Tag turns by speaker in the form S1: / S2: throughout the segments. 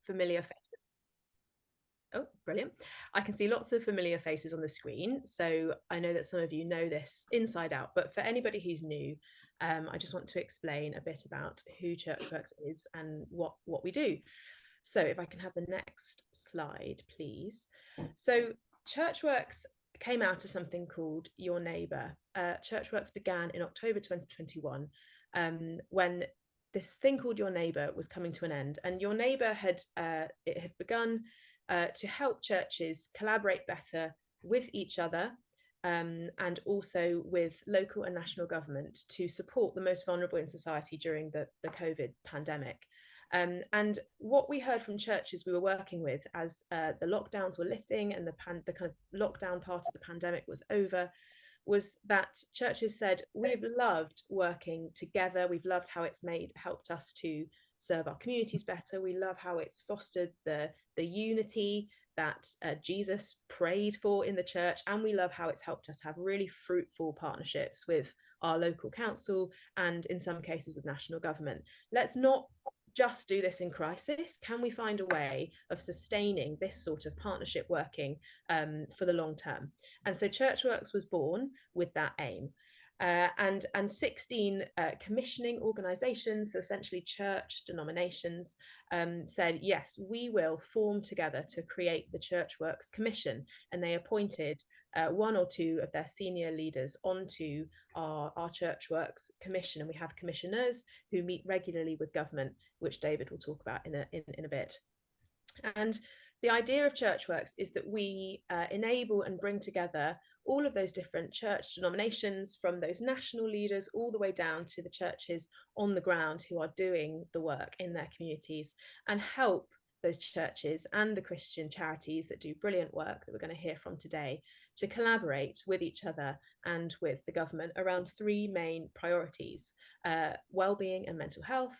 S1: familiar faces. Oh, brilliant. I can see lots of familiar faces on the screen. So I know that some of you know this inside out, but for anybody who's new, I just want to explain a bit about who ChurchWorks is and what we do. So if I can have the next slide, please. So ChurchWorks came out of something called Your Neighbour. ChurchWorks began in October 2021 when this thing called Your Neighbour was coming to an end. And Your Neighbour had begun to help churches collaborate better with each other and also with local and national government to support the most vulnerable in society during the COVID pandemic. And what we heard from churches we were working with as the lockdowns were lifting and the kind of lockdown part of the pandemic was over was that churches said, we've loved working together. We've loved how it's helped us to serve our communities better. We love how it's fostered the unity that Jesus prayed for in the church. And we love how it's helped us have really fruitful partnerships with our local council and in some cases with national government. Let's not just do this in crisis. Can we find a way of sustaining this sort of partnership working for the long term? And so ChurchWorks was born with that aim. And 16 commissioning organisations, so essentially church denominations, said, yes, we will form together to create the ChurchWorks Commission. And they appointed one or two of their senior leaders onto our ChurchWorks Commission. And we have commissioners who meet regularly with government, which David will talk about in a bit. And the idea of ChurchWorks is that we enable and bring together all of those different church denominations, from those national leaders all the way down to the churches on the ground who are doing the work in their communities, and help those churches and the Christian charities that do brilliant work that we're going to hear from today to collaborate with each other and with the government around three main priorities: well-being and mental health,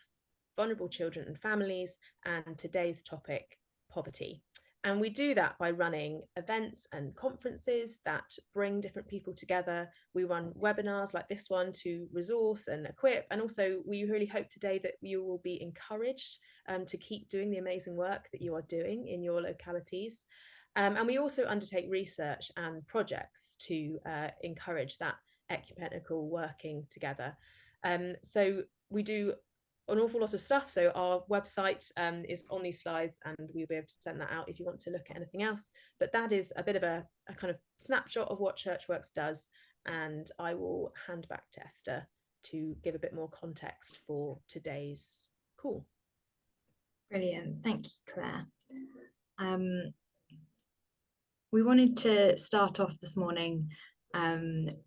S1: vulnerable children and families, and today's topic, poverty. And we do that by running events and conferences that bring different people together. We run webinars like this one to resource and equip. And also we really hope today that you will be encouraged to keep doing the amazing work that you are doing in your localities. And we also undertake research and projects to encourage that ecumenical working together. So we do an awful lot of stuff. So our website is on these slides, and we'll be able to send that out if you want to look at anything else. But that is a bit of a kind of snapshot of what ChurchWorks does. And I will hand back to Esther to give a bit more context for today's call.
S2: Brilliant. Thank you, Claire. We wanted to start off this morning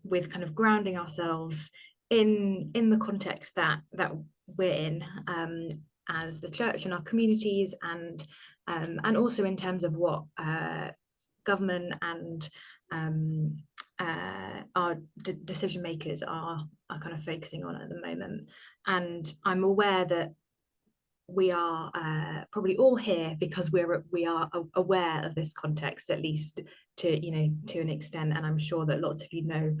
S2: with kind of grounding ourselves in the context that we're in as the church and our communities, and also in terms of what government and our decision makers are kind of focusing on at the moment. And I'm aware that we are probably all here because we are aware of this context, at least to an extent, and I'm sure that lots of you know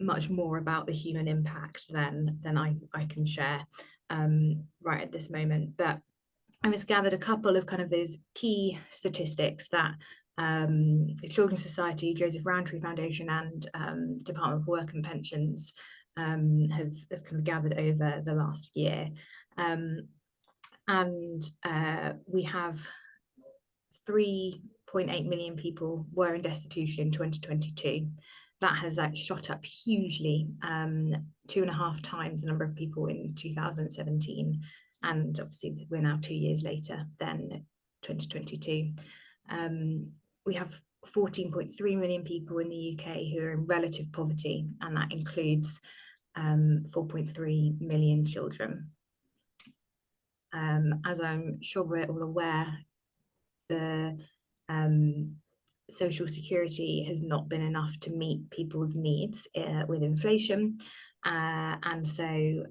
S2: much more about the human impact than I can share right at this moment. But I just gathered a couple of kind of those key statistics that the Children's Society, Joseph Rowntree Foundation, and Department of Work and Pensions have kind of gathered over the last year. And we have 3.8 million people were in destitution in 2022. That has shot up hugely, 2.5 times the number of people in 2017. And obviously we're now 2 years later than 2022. We have 14.3 million people in the UK who are in relative poverty, and that includes 4.3 million children. As I'm sure we're all aware, the social security has not been enough to meet people's needs with inflation. And so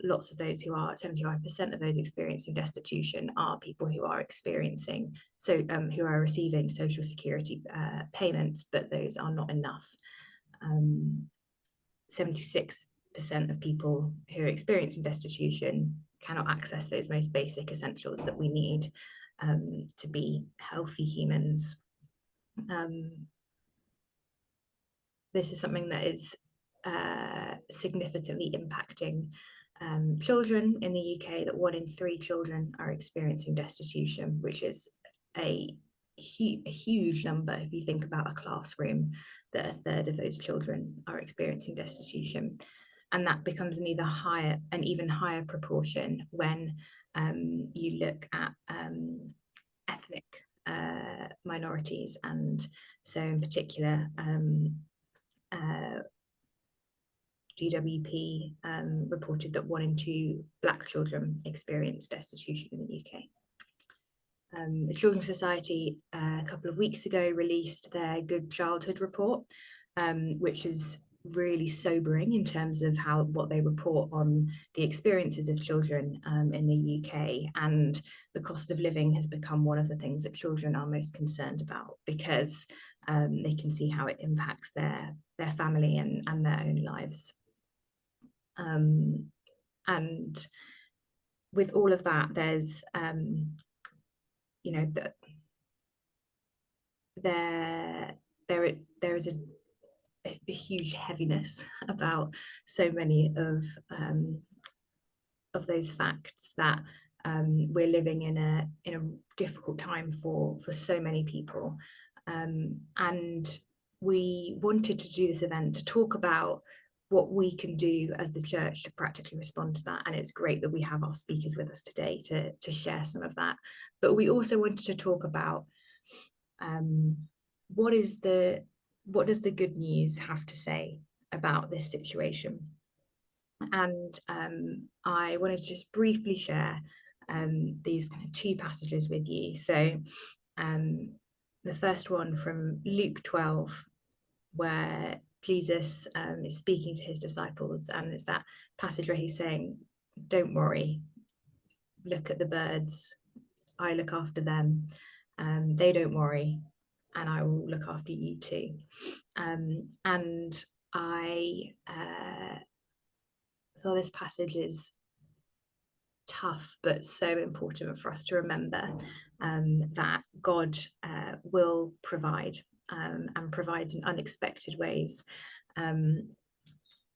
S2: lots of those who are, 75% of those experiencing destitution are people who are experiencing, who are receiving social security payments, but those are not enough. 76% of people who are experiencing destitution cannot access those most basic essentials that we need to be healthy humans. This is something that is significantly impacting children in the UK, that 1 in 3 children are experiencing destitution, which is a huge number if you think about a classroom, that 1/3 of those children are experiencing destitution. And that becomes an even higher proportion when you look at ethnic minorities. And so in particular, DWP reported that 1 in 2 Black children experience destitution in the UK. The Children's Society a couple of weeks ago released their Good Childhood report, which is really sobering in terms of what they report on the experiences of children in the UK. And the cost of living has become one of the things that children are most concerned about, because they can see how it impacts their family and their own lives. And with all of that, there's you know, that there is a huge heaviness about so many of those facts, that we're living in a difficult time for so many people. And we wanted to do this event to talk about what we can do as the church to practically respond to that. And it's great that we have our speakers with us today to share some of that. But we also wanted to talk about what does the good news have to say about this situation. And I wanted to just briefly share these kind of 2 passages with you. So the first one from Luke 12, where Jesus is speaking to his disciples, and it's that passage where he's saying, don't worry, look at the birds, I look after them, they don't worry, and I will look after you too. And I thought this passage is tough, but so important for us to remember that God will provide, and provides in unexpected ways,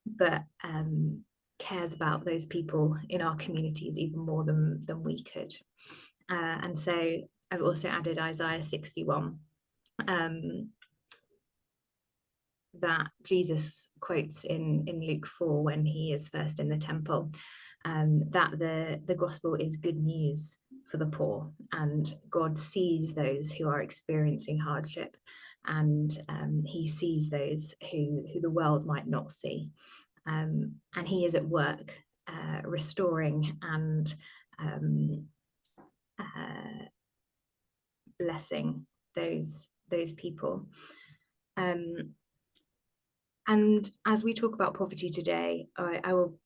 S2: but cares about those people in our communities even more than we could. And so I've also added Isaiah 61, that Jesus quotes in Luke 4 when he is first in the temple, that the gospel is good news for the poor, and God sees those who are experiencing hardship, and he sees those who the world might not see, and he is at work restoring and blessing those people. And as we talk about poverty today,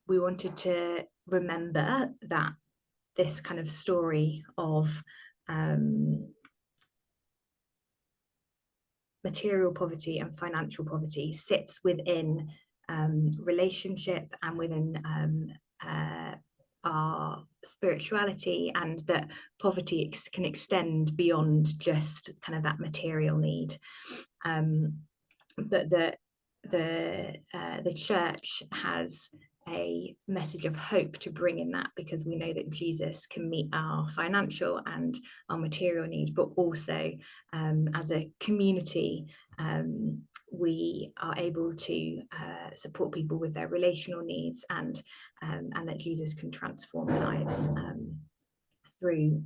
S2: we wanted to remember that this kind of story of material poverty and financial poverty sits within relationship and within our spirituality, and that poverty can extend beyond just kind of that material need, but that the church has a message of hope to bring in that, because we know that Jesus can meet our financial and our material needs, but also as a community we are able to support people with their relational needs, and that Jesus can transform lives through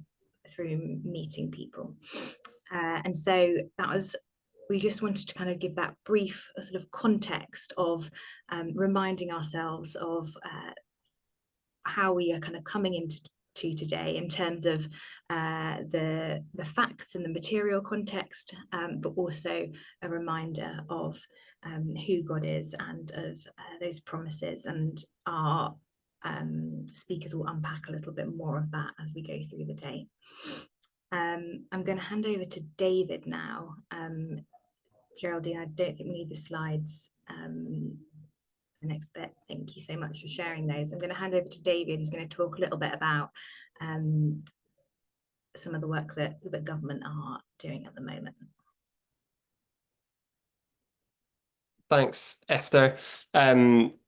S2: meeting people. And so we just wanted to kind of give that brief sort of context of reminding ourselves of how we are kind of coming into today in terms of the facts and the material context, but also a reminder of who God is and of those promises. And our speakers will unpack a little bit more of that as we go through the day. I'm going to hand over to David now. Geraldine, I don't think we need the slides the next bit. Thank you so much for sharing those. I'm going to hand over to David, who's going to talk a little bit about some of the work that government are doing at the moment.
S3: Thanks, Esther.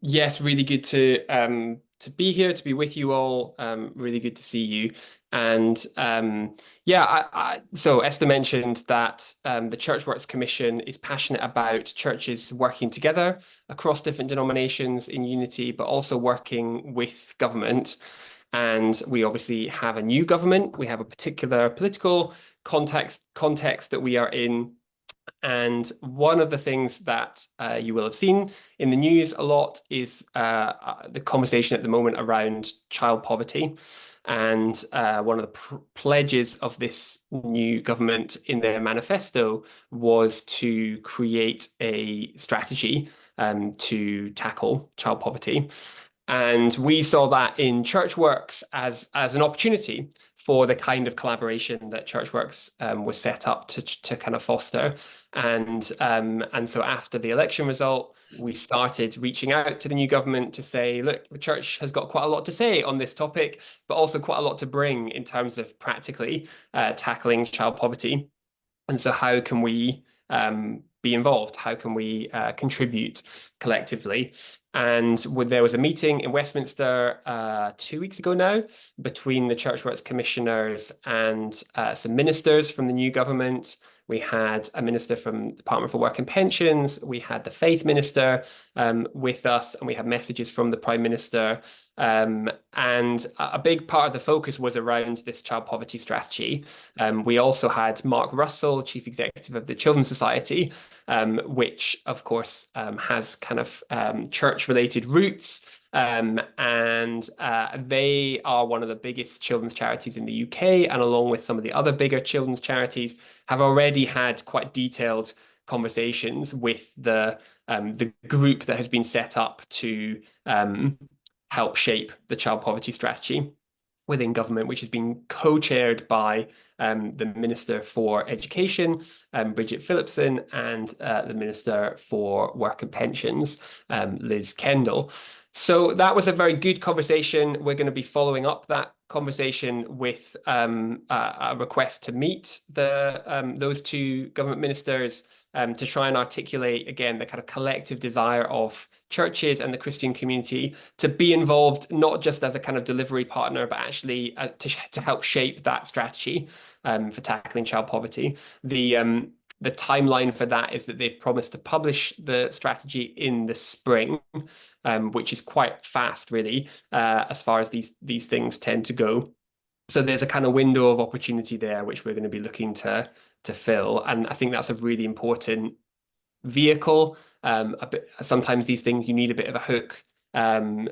S3: Yes, really good to be here, to be with you all. Really good to see you. And so Esther mentioned that the ChurchWorks Commission is passionate about churches working together across different denominations in unity, but also working with government. And we obviously have a new government. We have a particular political context that we are in. And one of the things that you will have seen in the news a lot is the conversation at the moment around child poverty. And one of the pledges of this new government in their manifesto was to create a strategy to tackle child poverty. And we saw that in ChurchWorks as an opportunity for the kind of collaboration that ChurchWorks was set up to kind of foster. And so after the election result, we started reaching out to the new government to say, look, the church has got quite a lot to say on this topic, but also quite a lot to bring in terms of practically tackling child poverty. And so how can we be involved? How can we contribute collectively? And there was a meeting in Westminster 2 weeks ago now between the ChurchWorks commissioners and some ministers from the new government. We had a minister from the Department for Work and Pensions. We had the faith minister with us, and we had messages from the Prime Minister. And a big part of the focus was around this child poverty strategy. We also had Mark Russell, Chief Executive of the Children's Society, which of course has kind of church-related roots. And they are one of the biggest children's charities in the UK, and along with some of the other bigger children's charities, have already had quite detailed conversations with the group that has been set up to help shape the child poverty strategy within government, which has been co-chaired by the Minister for Education, Bridget Phillipson, and the Minister for Work and Pensions, Liz Kendall. So that was a very good conversation. We're going to be following up that conversation with a request to meet those two government ministers to try and articulate, again, the kind of collective desire of churches and the Christian community to be involved, not just as a kind of delivery partner, but actually to help shape that strategy for tackling child poverty. The timeline for that is that they've promised to publish the strategy in the spring, which is quite fast, really, as far as these things tend to go. So there's a kind of window of opportunity there, which we're going to be looking to fill. And I think that's a really important vehicle. Sometimes these things, you need a bit of a hook. And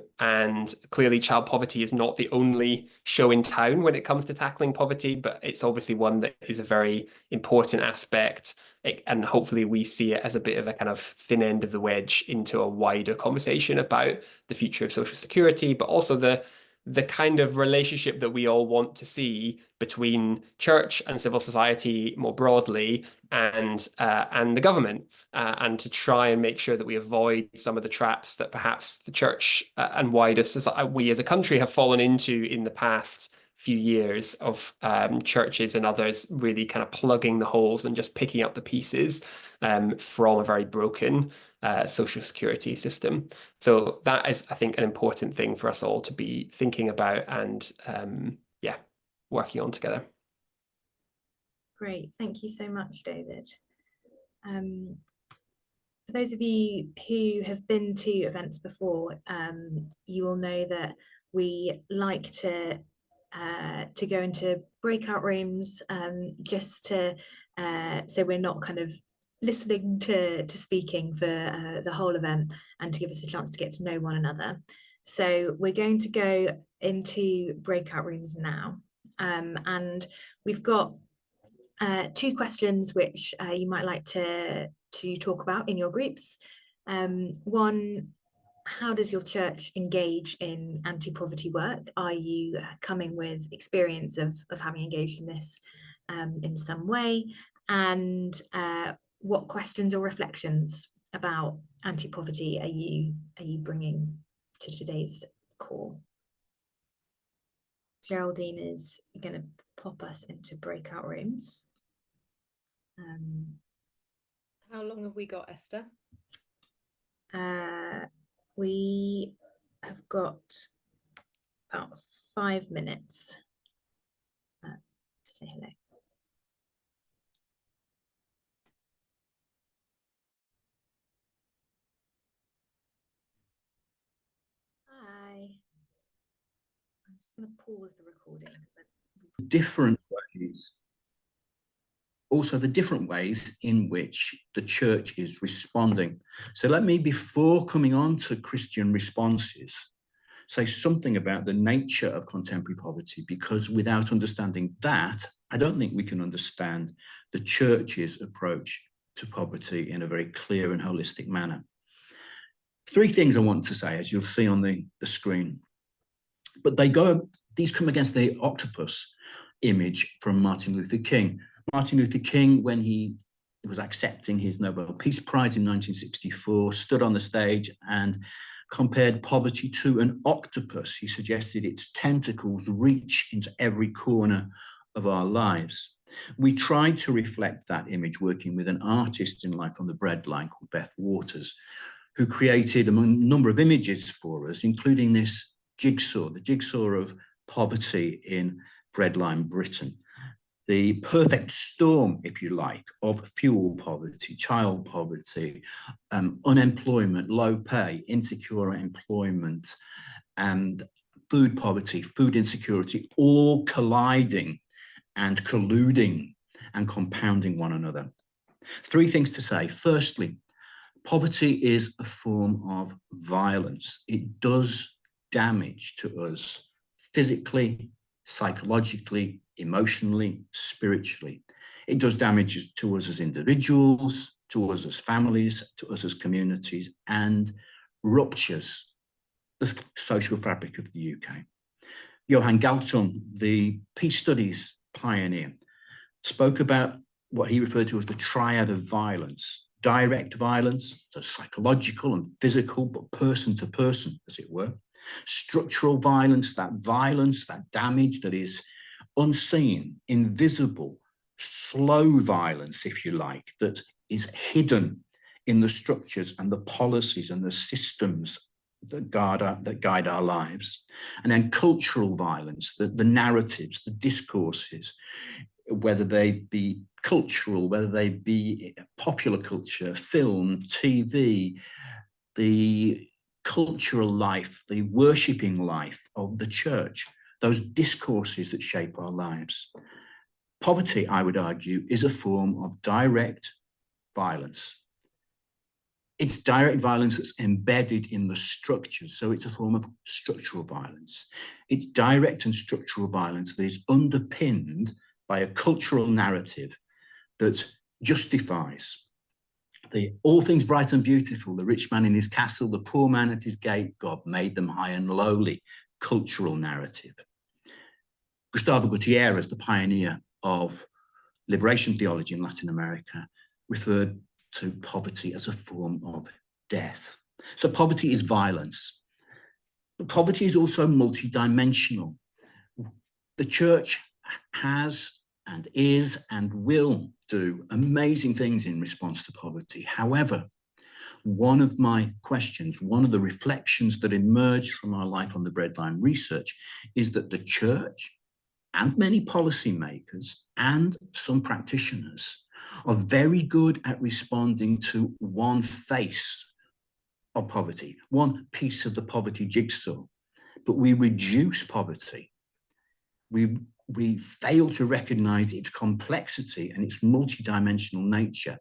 S3: clearly child poverty is not the only show in town when it comes to tackling poverty, but it's obviously one that is a very important aspect. And hopefully we see it as a bit of a kind of thin end of the wedge into a wider conversation about the future of social security, but also the kind of relationship that we all want to see between church and civil society more broadly and the government, and to try and make sure that we avoid some of the traps that perhaps the church and wider society, we as a country have fallen into in the past few years of churches and others really kind of plugging the holes and just picking up the pieces from a very broken social security system. So that is, I think, an important thing for us all to be thinking about and working on together.
S2: Great, thank you so much, David. For those of you who have been to events before, you will know that we like to go into breakout rooms just to so we're not kind of listening to speaking for the whole event, and to give us a chance to get to know one another. So we're going to go into breakout rooms now, and we've got 2 questions which you might like to talk about in your groups. One, how does your church engage in anti-poverty work? Are you coming with experience of having engaged in this in some way? And what questions or reflections about anti-poverty are you bringing to today's call? Geraldine is going to pop us into breakout rooms.
S1: How long have we got, Esther?
S2: We have got about 5 minutes to say hello. Hi. I'm just going to pause the recording.
S4: Different ways. Also, the different ways in which the church is responding. So let me, before coming on to Christian responses, say something about the nature of contemporary poverty, because without understanding that, I don't think we can understand the church's approach to poverty in a very clear and holistic manner. 3 things I want to say, as you'll see on the screen. But these come against the octopus image from Martin Luther King. Martin Luther King, when he was accepting his Nobel Peace Prize in 1964, stood on the stage and compared poverty to an octopus. He suggested its tentacles reach into every corner of our lives. We tried to reflect that image working with an artist in Life on the Breadline called Beth Waters, who created a number of images for us, including this jigsaw, the jigsaw of poverty in Breadline Britain. The perfect storm, if you like, of fuel poverty, child poverty, unemployment, low pay, insecure employment, and food poverty, food insecurity, all colliding and colluding and compounding one another. 3 things to say. Firstly, poverty is a form of violence. It does damage to us physically, psychologically, emotionally, spiritually. It does damage to us as individuals, to us as families, to us as communities, and ruptures the social fabric of the UK. Johan Galtung, the peace studies pioneer, spoke about what he referred to as the triad of violence: direct violence, so psychological and physical, but person to person, as it were; structural violence, that damage that is unseen, invisible, slow violence, if you like, that is hidden in the structures and the policies and the systems that guide our lives. And then cultural violence, the narratives, the discourses, whether they be cultural, whether they be popular culture, film, TV, the cultural life, the worshipping life of the church, those discourses that shape our lives. Poverty, I would argue, is a form of direct violence. It's direct violence that's embedded in the structures, so it's a form of structural violence. It's direct and structural violence that is underpinned by a cultural narrative that justifies the all things bright and beautiful, the rich man in his castle, the poor man at his gate, God made them high and lowly, cultural narrative. Gustavo Gutierrez, the pioneer of liberation theology in Latin America, referred to poverty as a form of death. So poverty is violence. But poverty is also multidimensional. The church has and is and will do amazing things in response to poverty. However, one of my questions, one of the reflections that emerged from our Life on the Breadline research is that the church and many policymakers and some practitioners are very good at responding to one face of poverty, one piece of the poverty jigsaw, but we reduce poverty. We fail to recognize its complexity and its multidimensional nature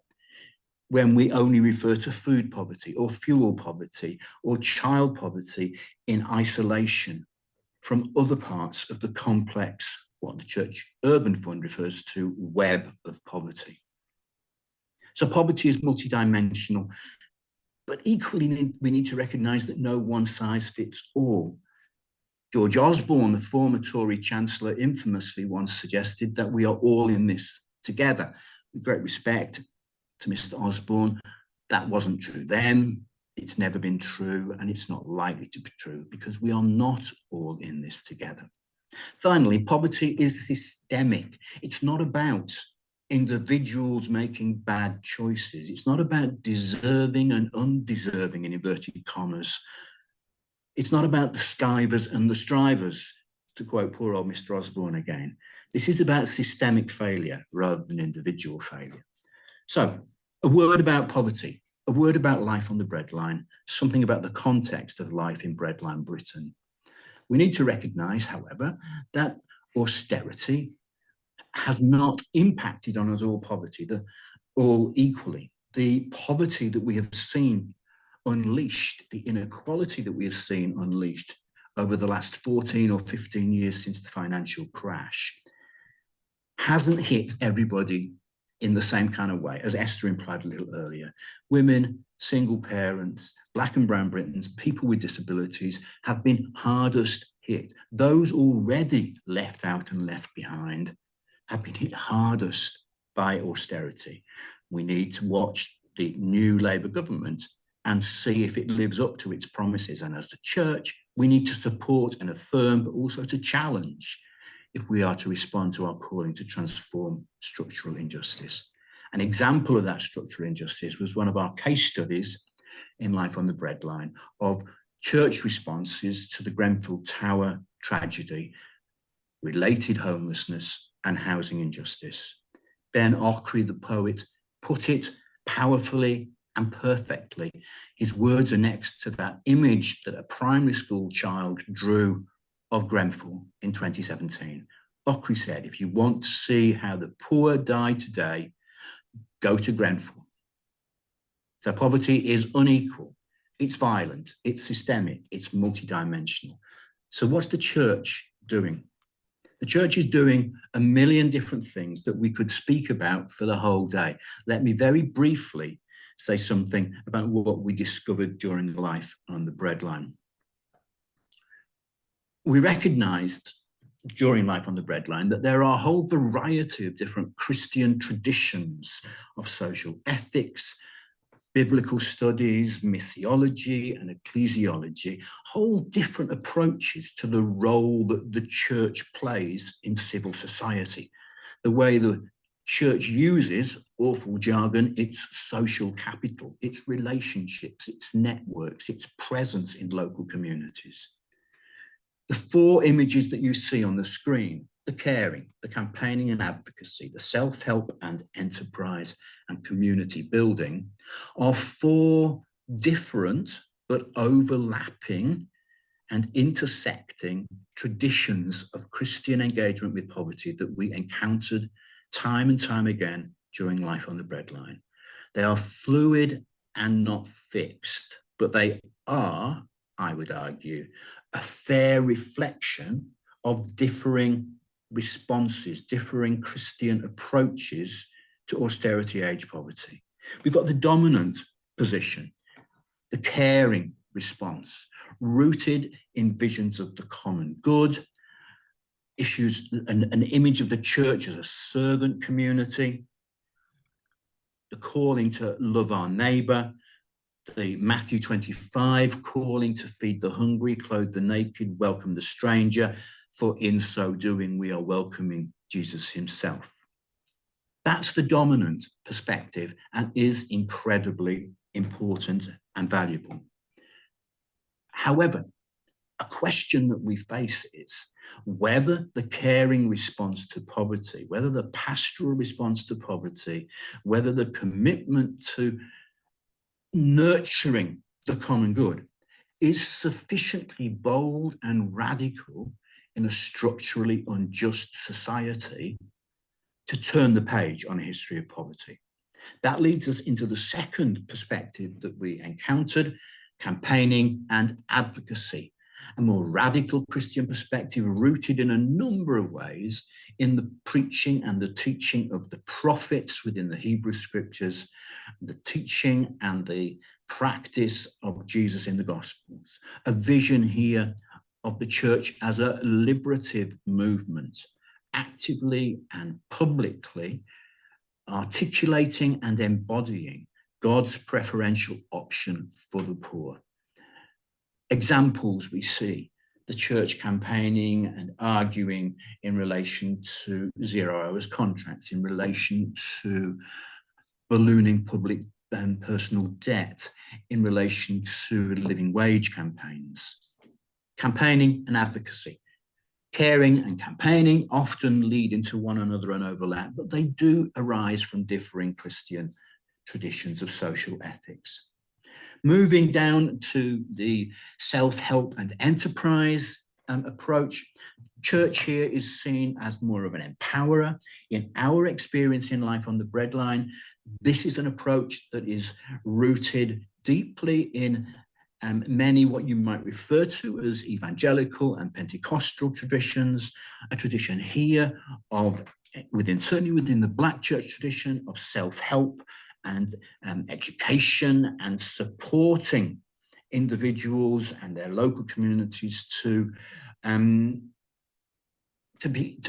S4: when we only refer to food poverty or fuel poverty or child poverty in isolation from other parts of the complex, what the Church Urban Fund refers to, web of poverty. So poverty is multidimensional, but equally we need to recognize that no one size fits all. George Osborne, the former Tory Chancellor, infamously once suggested that we are all in this together. With great respect to Mr. Osborne, that wasn't true then, it's never been true, and it's not likely to be true, because we are not all in this together. Finally, poverty is systemic. It's not about individuals making bad choices. It's not about deserving and undeserving, in inverted commas. It's not about the skivers and the strivers, to quote poor old Mr. Osborne again. This is about systemic failure rather than individual failure. So, a word about poverty, a word about life on the breadline, something about the context of life in breadline Britain. We need to recognise, however, that austerity has not impacted on us all equally. The poverty that we have seen unleashed, the inequality that we have seen unleashed over the last 14 or 15 years since the financial crash hasn't hit everybody in the same kind of way, as Esther implied a little earlier. Women, single parents, Black and brown Britons, people with disabilities have been hardest hit. Those already left out and left behind have been hit hardest by austerity. We need to watch the new Labour government and see if it lives up to its promises. And as a church, we need to support and affirm, but also to challenge if we are to respond to our calling to transform structural injustice. An example of that structural injustice was one of our case studies in Life on the Breadline of church responses to the Grenfell Tower tragedy, related homelessness and housing injustice. Ben Ockery, the poet, put it powerfully and perfectly. His words are next to that image that a primary school child drew of Grenfell in 2017. Ockery said, if you want to see how the poor die today, go to Grenfell. So poverty is unequal, it's violent, it's systemic, it's multidimensional. So what's the church doing? The church is doing a million different things that we could speak about for the whole day. Let me very briefly say something about what we discovered during Life on the Breadline. We recognized during Life on the Breadline that there are a whole variety of different Christian traditions of social ethics, biblical studies, missiology, and ecclesiology, whole different approaches to the role that the church plays in civil society. The way the church uses, awful jargon, its social capital, its relationships, its networks, its presence in local communities. The four images that you see on the screen, the caring, the campaigning and advocacy, the self-help and enterprise and community building, are four different but overlapping and intersecting traditions of Christian engagement with poverty that we encountered time and time again during Life on the Breadline. They are fluid and not fixed, but they are, I would argue, a fair reflection of differing responses, differing Christian approaches to austerity age poverty. We've got the dominant position, the caring response, rooted in visions of the common good, issues an image of the church as a servant community, the calling to love our neighbour, the Matthew 25 calling to feed the hungry, clothe the naked, welcome the stranger, for in so doing we are welcoming Jesus himself. That's the dominant perspective and is incredibly important and valuable. However, a question that we face is whether the caring response to poverty, whether the pastoral response to poverty, whether the commitment to nurturing the common good is sufficiently bold and radical in a structurally unjust society to turn the page on a history of poverty. That leads us into the second perspective that we encountered, campaigning and advocacy, a more radical Christian perspective rooted in a number of ways in the preaching and the teaching of the prophets within the Hebrew scriptures, the teaching and the practice of Jesus in the Gospels. A vision here of the church as a liberative movement, actively and publicly articulating and embodying God's preferential option for the poor. Examples we see, the church campaigning and arguing in relation to 0 hours contracts, in relation to ballooning public and personal debt, in relation to living wage campaigns. Campaigning and advocacy. Caring and campaigning often lead into one another and overlap, but they do arise from differing Christian traditions of social ethics. Moving down to the self-help and enterprise approach, church here is seen as more of an empowerer. In our experience in Life on the Breadline, this is an approach that is rooted deeply in many what you might refer to as evangelical and Pentecostal traditions, a tradition here of, certainly within the Black church tradition, of self-help and education and supporting individuals and their local communities to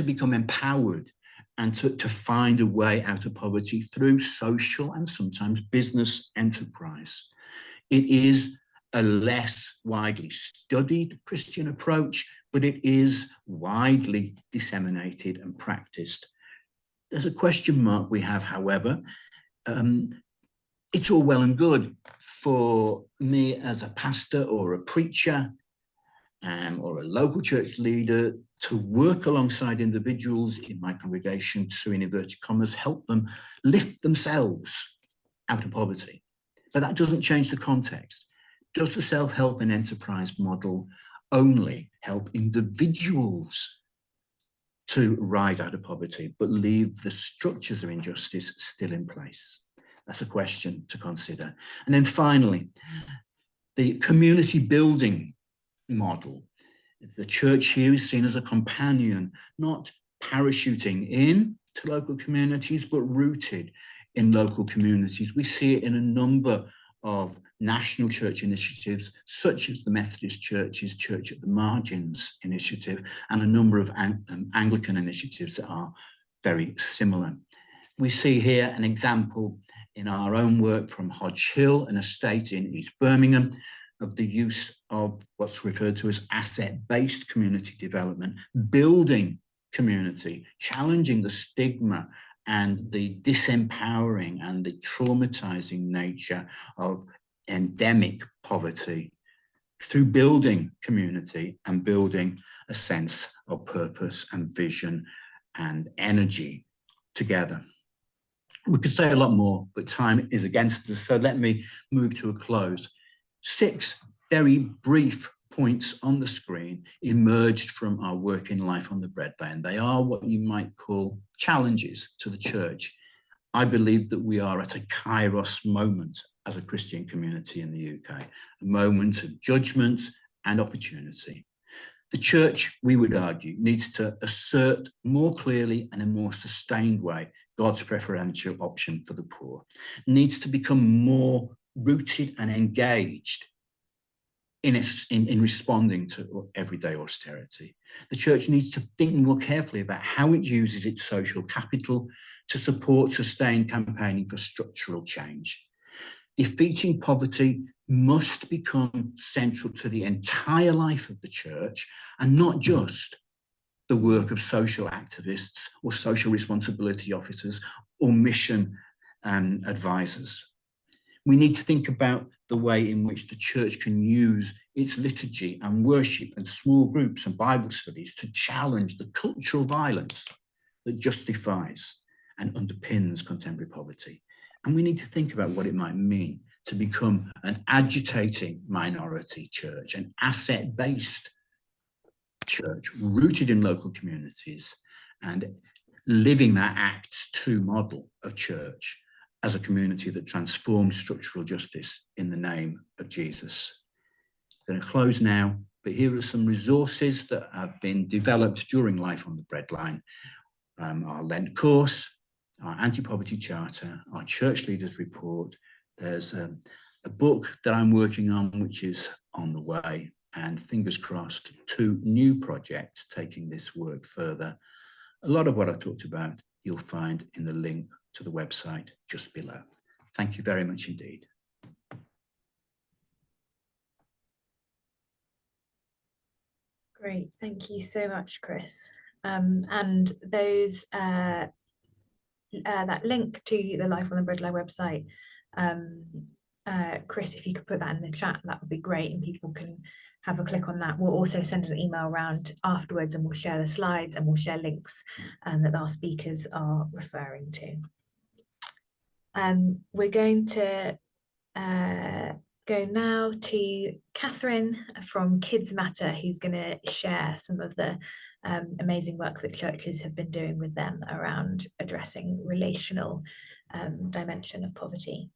S4: become empowered and to find a way out of poverty through social and sometimes business enterprise. It is a less widely studied Christian approach, but it is widely disseminated and practiced. There's a question mark we have, however. It's all well and good for me as a pastor or a preacher or a local church leader to work alongside individuals in my congregation to, in inverted commas, help them lift themselves out of poverty. But that doesn't change the context. Does the self-help and enterprise model only help individuals to rise out of poverty, but leave the structures of injustice still in place? That's a question to consider. And then finally, the community building model. The church here is seen as a companion, not parachuting in to local communities, but rooted in local communities. We see it in a number of national church initiatives, such as the Methodist Church's Church at the Margins initiative, and a number of Anglican initiatives that are very similar. We see here an example in our own work from Hodge Hill, an estate in East Birmingham, of the use of what's referred to as asset-based community development, building community, challenging the stigma and the disempowering and the traumatizing nature of endemic poverty through building community and building a sense of purpose and vision and energy together. We could say a lot more, but time is against us, so let me move to a close. 6 very brief points on the screen emerged from our work in Life on the Breadline. They are what you might call challenges to the church. I believe that we are at a kairos moment as a Christian community in the UK, a moment of judgment and opportunity. The church, we would argue, needs to assert more clearly and in a more sustained way God's preferential option for the poor, needs to become more rooted and engaged in responding to everyday austerity. The church needs to think more carefully about how it uses its social capital to support sustained campaigning for structural change. Defeating poverty must become central to the entire life of the church and not just the work of social activists or social responsibility officers or mission advisors. We need to think about the way in which the church can use its liturgy and worship and small groups and Bible studies to challenge the cultural violence that justifies and underpins contemporary poverty. And we need to think about what it might mean to become an agitating minority church, an asset-based church rooted in local communities and living that Acts 2 model of church as a community that transforms structural justice in the name of Jesus. I'm going to close now, but here are some resources that have been developed during Life on the Breadline. Our Lent course, our anti-poverty charter, our church leaders report. There's a book that I'm working on, which is on the way, and fingers crossed, 2 new projects taking this work further. A lot of what I talked about, you'll find in the link to the website just below. Thank you very much indeed.
S2: Great, thank you so much, Chris. And those that link to the Life on the Breadline website, Chris, if you could put that in the chat, that would be great, and people can have a click on that. We'll also send an email around afterwards, and we'll share the slides and we'll share links that our speakers are referring to. We're going to go now to Catherine from Kids Matter, who's going to share some of the amazing work that churches have been doing with them around addressing relational dimension of poverty.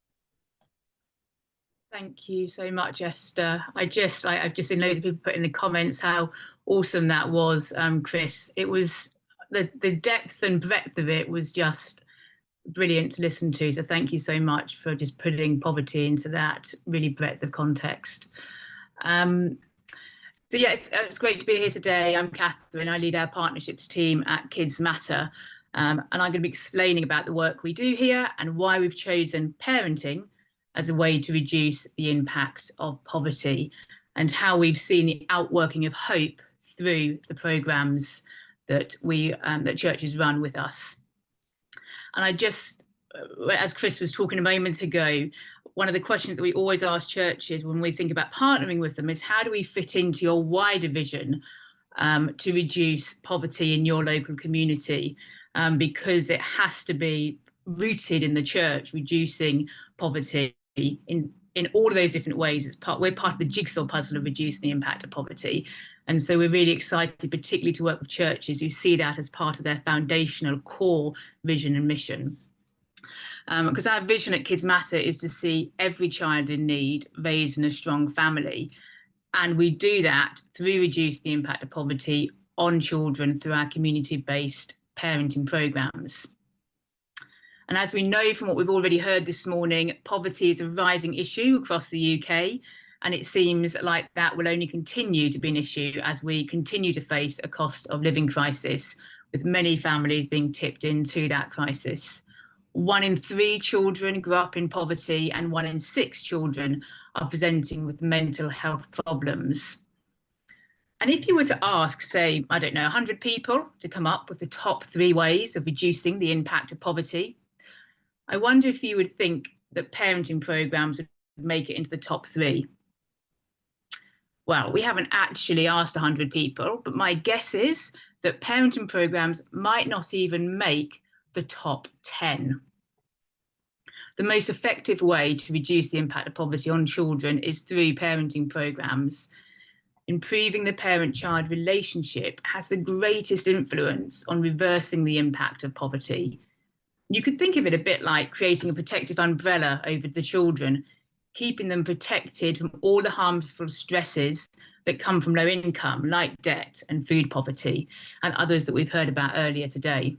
S5: Thank you so much, Esther. I've just seen loads of people put in the comments how awesome that was, Chris. It was the depth and breadth of it was just brilliant to listen to. So thank you so much for just putting poverty into that really breadth of context. So yes, it's great to be here today. I'm Catherine. I lead our partnerships team at Kids Matter. And I'm going to be explaining about the work we do here and why we've chosen parenting as a way to reduce the impact of poverty, and how we've seen the outworking of hope through the programmes that that churches run with us. And I just, as Chris was talking a moment ago, one of the questions that we always ask churches when we think about partnering with them is, how do we fit into your wider vision to reduce poverty in your local community? Because it has to be rooted in the church, reducing poverty in all of those different ways. We're part of the jigsaw puzzle of reducing the impact of poverty. And so we're really excited, particularly to work with churches who see that as part of their foundational core vision and mission. Because our vision at Kids Matter is to see every child in need raised in a strong family. And we do that through reducing the impact of poverty on children through our community-based parenting programmes. And as we know from what we've already heard this morning, poverty is a rising issue across the UK, and it seems like that will only continue to be an issue as we continue to face a cost of living crisis, with many families being tipped into that crisis. 1 in 3 children grow up in poverty, and 1 in 6 children are presenting with mental health problems. And if you were to ask, say, I don't know, 100 people to come up with the top 3 ways of reducing the impact of poverty, I wonder if you would think that parenting programmes would make it into the top 3. Well, we haven't actually asked 100 people, but my guess is that parenting programmes might not even make the top 10. The most effective way to reduce the impact of poverty on children is through parenting programmes. Improving the parent-child relationship has the greatest influence on reversing the impact of poverty. You could think of it a bit like creating a protective umbrella over the children, keeping them protected from all the harmful stresses that come from low income, like debt and food poverty, and others that we've heard about earlier today.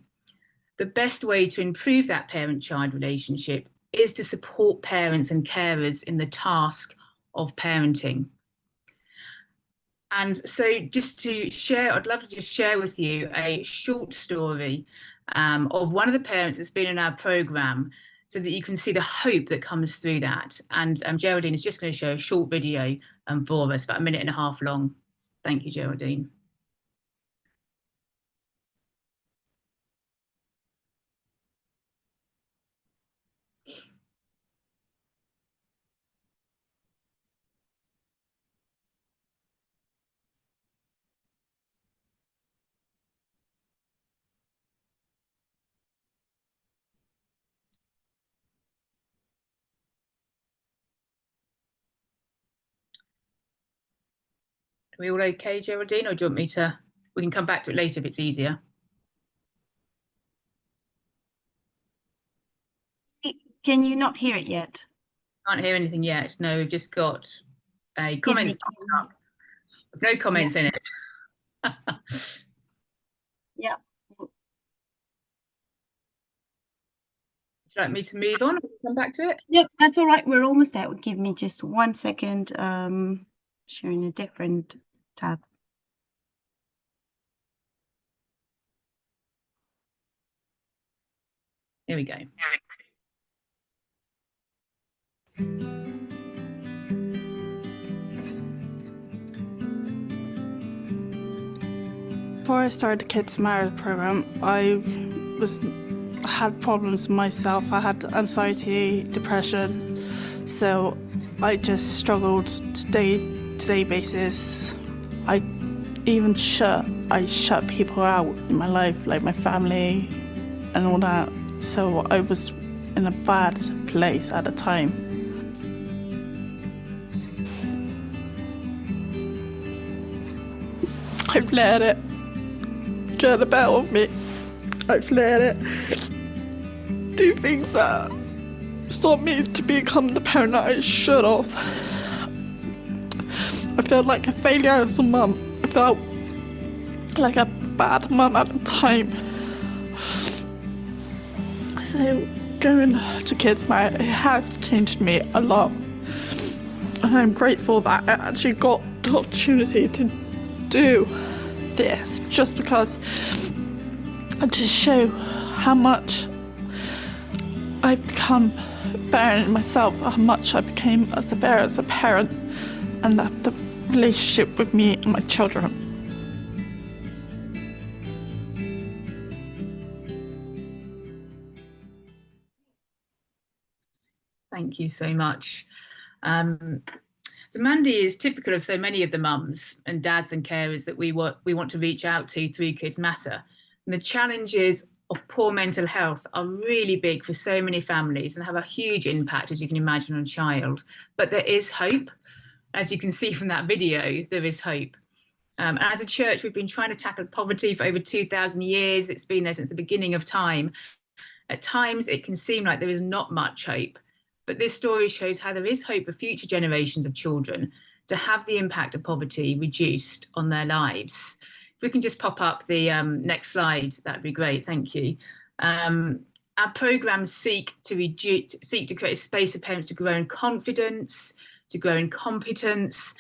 S5: The best way to improve that parent-child relationship is to support parents and carers in the task of parenting. And so just to share, I'd love to just share with you a short story of one of the parents that's been in our programme, so that you can see the hope that comes through that. And Geraldine is just going to show a short video for us, about 1.5 minutes long. Thank you, Geraldine. Are we all okay, Geraldine, or do you want me to, we can come back to it later if it's easier.
S6: Can you not hear it yet?
S5: Can't hear anything yet. No, we've just got a comments up. No comments in it.
S6: Yeah.
S5: Would you like me to move on and come back to it?
S6: Yep, that's all right. We're almost there. Give me just 1 second. Sharing a different tab.
S5: Here we go.
S7: Before I started the Kids Matter program, I had problems myself. I had anxiety, depression, so I just struggled day-to-day basis. I shut people out in my life, like my family and all that. So I was in a bad place at the time. I've let it get the better of me. I've let it do things that stopped me to become the parent that I should have. I felt like a failure as a mum. I felt like a bad mum at the time. So going to Kids Matter, it has changed me a lot. And I'm grateful that I actually got the opportunity to do this, just because to show how much I've become better in myself, how much I became better as a parent, and the relationship with me and my children.
S5: Thank you so much. So Mandy is typical of so many of the mums and dads and carers that we want to reach out to through Kids Matter. And the challenges of poor mental health are really big for so many families and have a huge impact, as you can imagine, on a child. But there is hope. As you can see from that video, there is hope. As a church, we've been trying to tackle poverty for over 2,000 years. It's been there since the beginning of time. At times, it can seem like there is not much hope. But this story shows how there is hope for future generations of children to have the impact of poverty reduced on their lives. If we can just pop up the next slide, that'd be great, thank you. Our programmes seek to create a space for parents to grow in confidence, to grow in competence,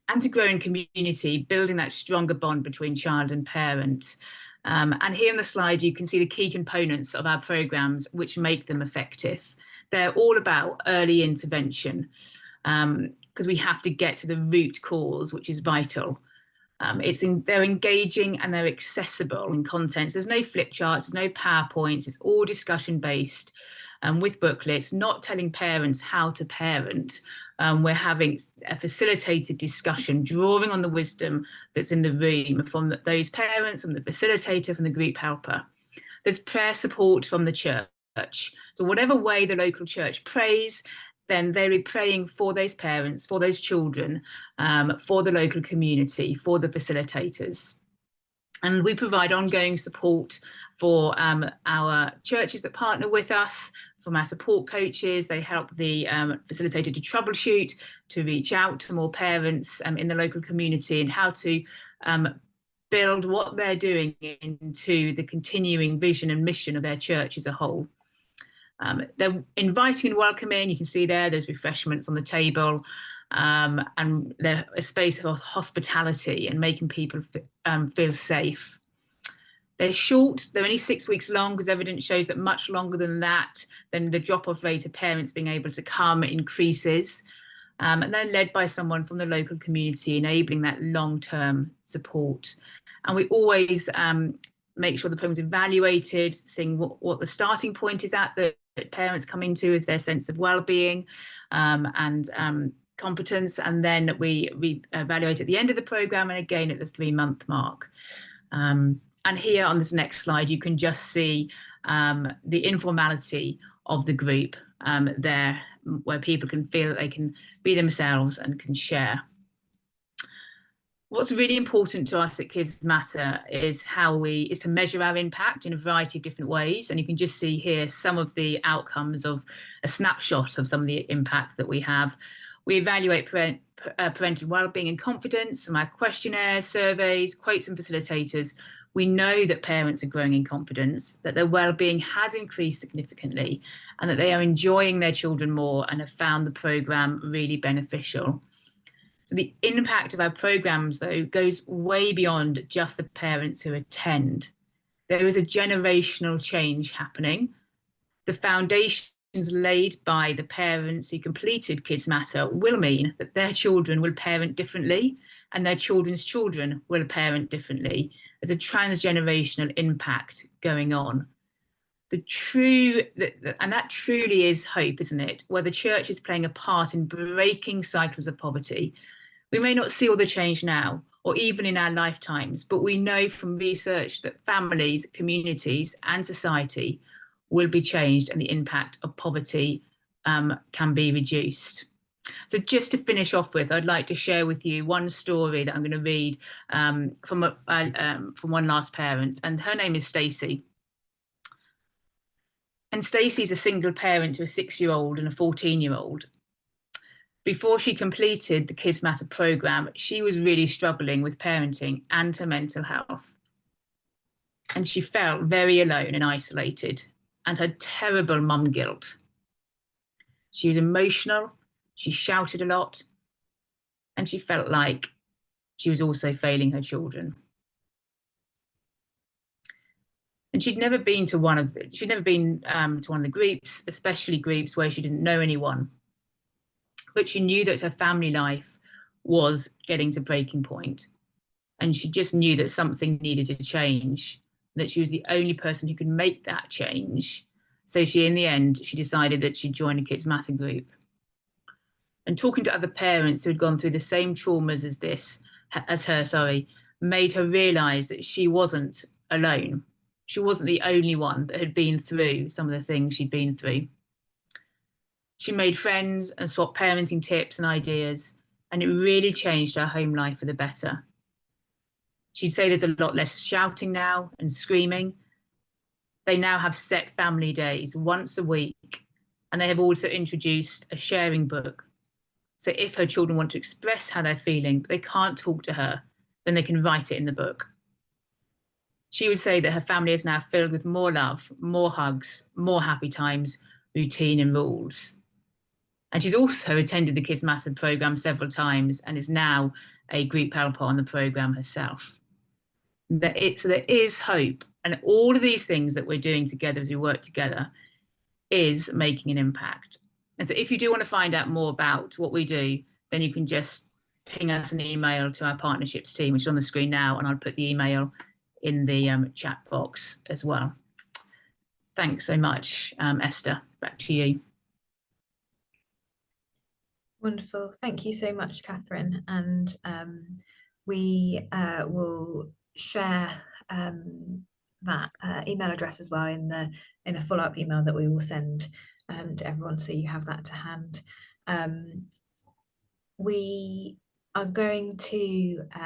S5: and to grow in community, building that stronger bond between child and parent. And here on the slide, you can see the key components of our programmes which make them effective. They're all about early intervention because we have to get to the root cause, which is vital. They're engaging and they're accessible in content. There's no flip charts, there's no PowerPoints, it's all discussion based with booklets, not telling parents how to parent. We're having a facilitated discussion, drawing on the wisdom that's in the room from those parents, from the facilitator, from the group helper. There's prayer support from the church. So whatever way the local church prays, then they'll be praying for those parents, for those children, for the local community, for the facilitators. And we provide ongoing support for our churches that partner with us, from our support coaches. They help the facilitator to troubleshoot, to reach out to more parents in the local community, and how to build what they're doing into the continuing vision and mission of their church as a whole. They're inviting and welcoming. You can see there's refreshments on the table, and they're a space of hospitality and making people feel safe. They're short, they're only 6 weeks long, because evidence shows that much longer than that, then the drop-off rate of parents being able to come increases. And they're led by someone from the local community, enabling that long-term support. And we always make sure the program's evaluated, seeing what the starting point is at that parents come into with their sense of well-being and competence, and then we evaluate at the end of the programme and again at the 3-month mark. And here on this next slide, you can just see the informality of the group there, where people can feel that they can be themselves and can share. What's really important to us at Kids Matter is to measure our impact in a variety of different ways. And you can just see here some of the outcomes of a snapshot of some of the impact that we have. We evaluate parental wellbeing and confidence from our questionnaires, surveys, quotes and facilitators. We know that parents are growing in confidence, that their wellbeing has increased significantly, and that they are enjoying their children more and have found the programme really beneficial. So the impact of our programmes, though, goes way beyond just the parents who attend. There is a generational change happening. The foundation laid by the parents who completed Kids Matter will mean that their children will parent differently, and their children's children will parent differently. There's a transgenerational impact going on. And that truly is hope, isn't it? Where the church is playing a part in breaking cycles of poverty. We may not see all the change now, or even in our lifetimes, but we know from research that families, communities, and society will be changed, and the impact of poverty can be reduced. So just to finish off with, I'd like to share with you one story that I'm going to read from one last parent, and her name is Stacey. And Stacey's a single parent to a 6-year-old and a 14-year-old. Before she completed the Kids Matter programme, she was really struggling with parenting and her mental health. And she felt very alone and isolated, and had terrible mum guilt. She was emotional, she shouted a lot, and she felt like she was also failing her children. And she'd never been to one of the groups, especially groups where she didn't know anyone. But she knew that her family life was getting to breaking point. And she just knew that something needed to change, that she was the only person who could make that change. So in the end, she decided that she'd join a Kids Matter group. And talking to other parents who had gone through the same traumas as her, made her realise that she wasn't alone. She wasn't the only one that had been through some of the things she'd been through. She made friends and swapped parenting tips and ideas, and it really changed her home life for the better. She'd say there's a lot less shouting now and screaming. They now have set family days once a week, and they have also introduced a sharing book. So if her children want to express how they're feeling, but they can't talk to her, then they can write it in the book. She would say that her family is now filled with more love, more hugs, more happy times, routine and rules. And she's also attended the Kids Matter programme several times and is now a group helper on the programme herself. So there is hope, and all of these things that we're doing together as we work together is making an impact. And so if you do want to find out more about what we do, then you can just ping us an email to our partnerships team, which is on the screen now, and I'll put the email in the chat box as well. Thanks so much, Esther. Back to you.
S2: Wonderful. Thank you so much, Catherine. And we will share that email address as well in a follow-up email that we will send to everyone, so you have that to hand. We are going to